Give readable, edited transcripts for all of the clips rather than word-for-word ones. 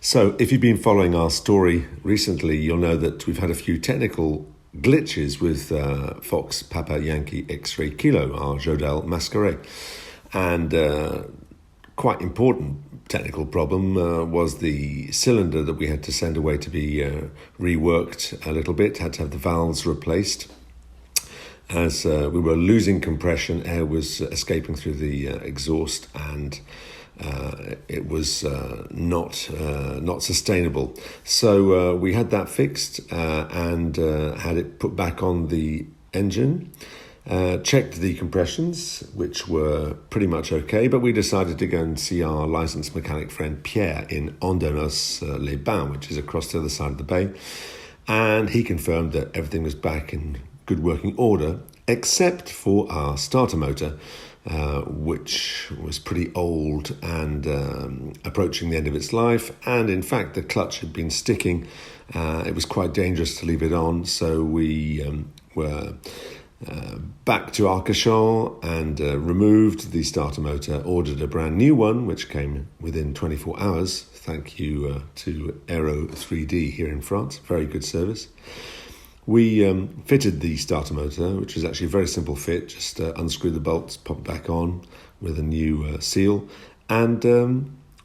So if you've been following our story recently, you'll know that we've had a few technical glitches with Fox Papa Yankee X-Ray Kilo, our Jodel Mascaret. And quite important technical problem was the cylinder that we had to send away to be reworked a little bit, had to have the valves replaced. As we were losing compression, air was escaping through the exhaust, and it was not sustainable. So we had that fixed and had it put back on the engine. Checked the compressions, which were pretty much okay, but we decided to go and see our licensed mechanic friend Pierre in Andernos-les-Bains, which is across the other side of the bay. And he confirmed that everything was back in good working order, except for our starter motor, which was pretty old and approaching the end of its life. And in fact, the clutch had been sticking. It was quite dangerous to leave it on, so we were back to Arcachon and removed the starter motor, ordered a brand new one, which came within 24 hours. Thank you to Aero 3D here in France. Very good service. We fitted the starter motor, which was actually a very simple fit. Just unscrew the bolts, pop it back on with a new seal, and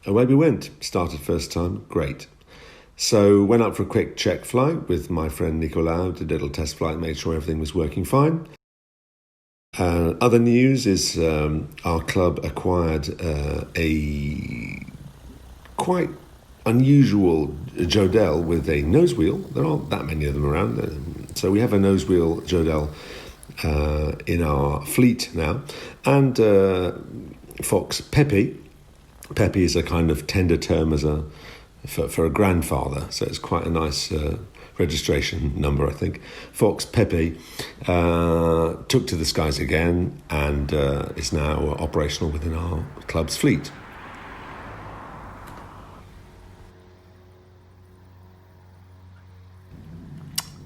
away we went. Started first time, great. So went up for a quick check flight with my friend Nicolas, did a little test flight, made sure everything was working fine. Other news is our club acquired a quite unusual Jodel with a nose wheel. There aren't that many of them around. So we have a nose wheel Jodel in our fleet now. And Fox Pepe. Pepe is a kind of tender term as for a grandfather, so it's quite a nice registration number, I think. Fox Pepe took to the skies again and is now operational within our club's fleet.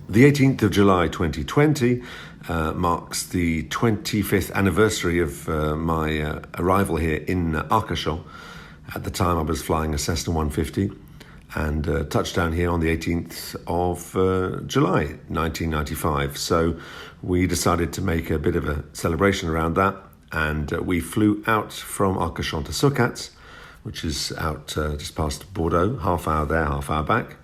The 18th of July 2020 marks the 25th anniversary of my arrival here in Arcachon. At the time I was flying a Cessna 150 and touched down here on the 18th of July 1995. So we decided to make a bit of a celebration around that, and we flew out from Arcachon to Saucats, which is out just past Bordeaux, half hour there, half hour back,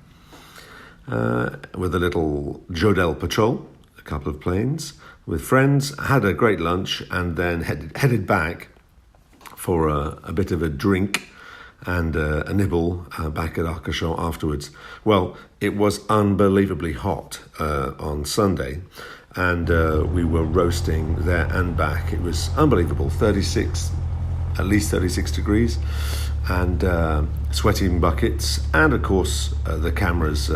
with a little Jodel patrol, a couple of planes, with friends, had a great lunch, and then headed back for a bit of a drink and a nibble back at Arcachon afterwards. Well, it was unbelievably hot on Sunday, and we were roasting there and back. It was unbelievable, at least 36 degrees, and sweating buckets, and of course the cameras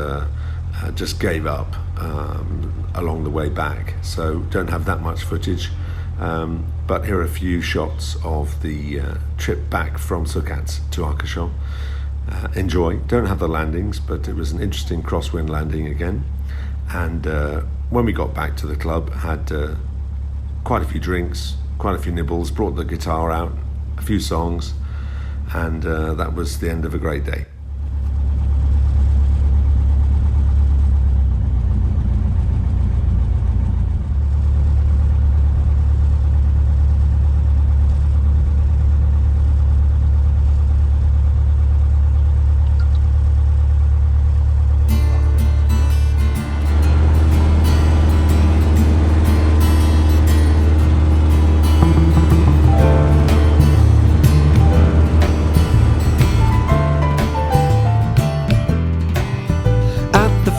just gave up along the way back, so don't have that much footage. But here are a few shots of the trip back from Saucats to Arcachon. Enjoy. Don't have the landings, but it was an interesting crosswind landing again. And when we got back to the club, had quite a few drinks, quite a few nibbles, brought the guitar out, a few songs, and that was the end of a great day.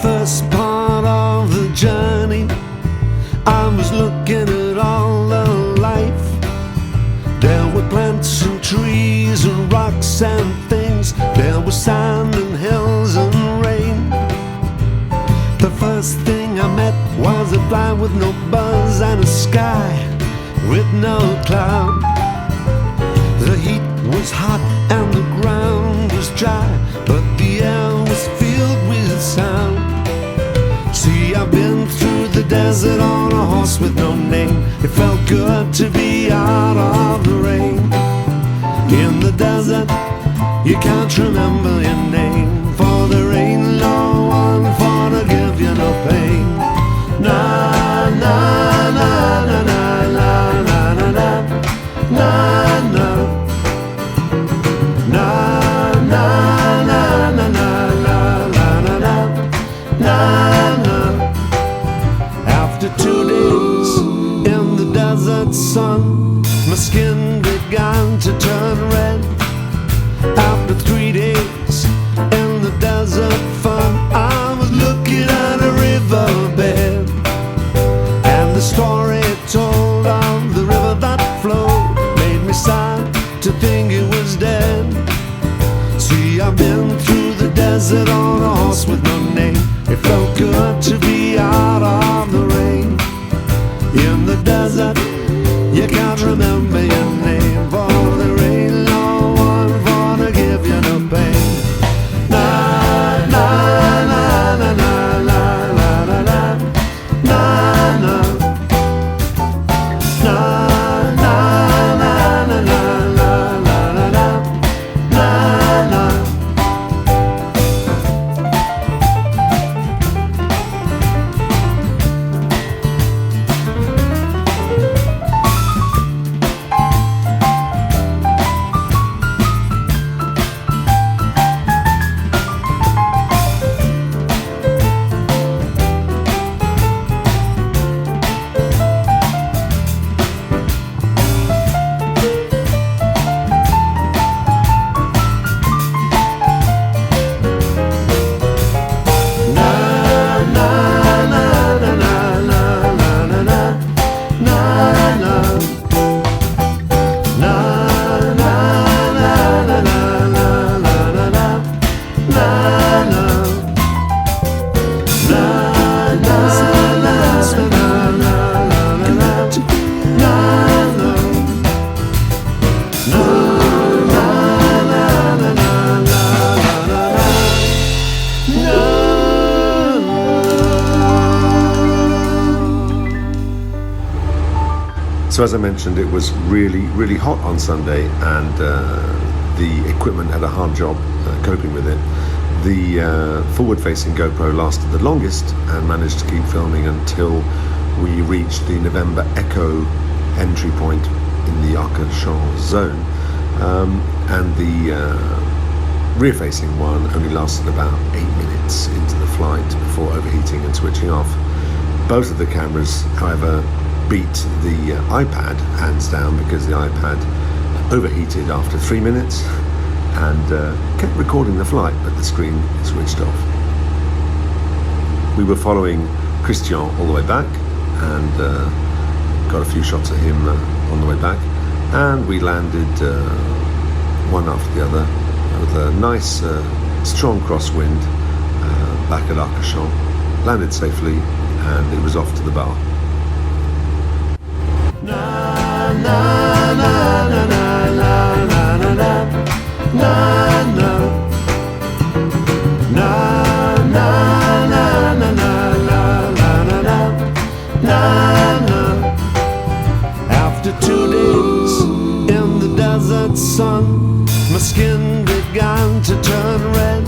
First part of the journey, I was looking at all the life. There were plants and trees and rocks and things. There was sand and hills and rain. The first thing I met was a fly with no buzz and a sky with no cloud. The heat was hot and the ground was dry, but the air was filled with sound. See, I've been through the desert on a horse with no name. It felt good to be out of the rain. In the desert, you can't remember your name. See, I've been through the desert on a horse with no name. It felt good to be out of the rain. In the desert, you can't remember your name, for there ain't no one for to give you no pain. Na na na na na na na na na na na na na na na na. So as I mentioned, it was really hot on Sunday, and the equipment had a hard job coping with it. The forward-facing GoPro lasted the longest and managed to keep filming until we reached the November Echo entry point in the Arcachon zone, and the rear-facing one only lasted about 8 minutes into the flight before overheating and switching off. Both of the cameras, however, beat the iPad hands down, because the iPad overheated after 3 minutes and kept recording the flight, but the screen switched off. We were following Christian all the way back, and got a few shots of him on the way back, and we landed one after the other with a nice strong crosswind back at Arcachon. Landed safely, and it was off to the bar. Na na na na na na na na na na na na na na. After 2 days in the desert sun, my skin began to turn red.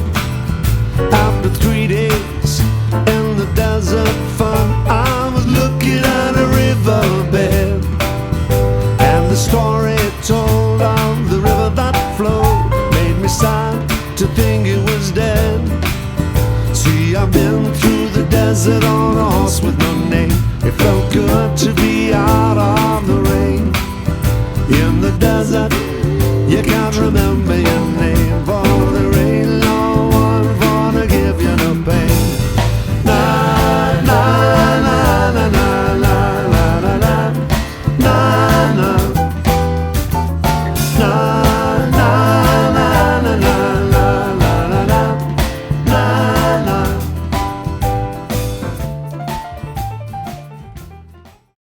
After 3 days in the desert fun, I was looking at a riverbed, and the story told of the river that flowed made me sad to think it was dead. See, I've been through the desert on a horse with no name. It felt good to be out of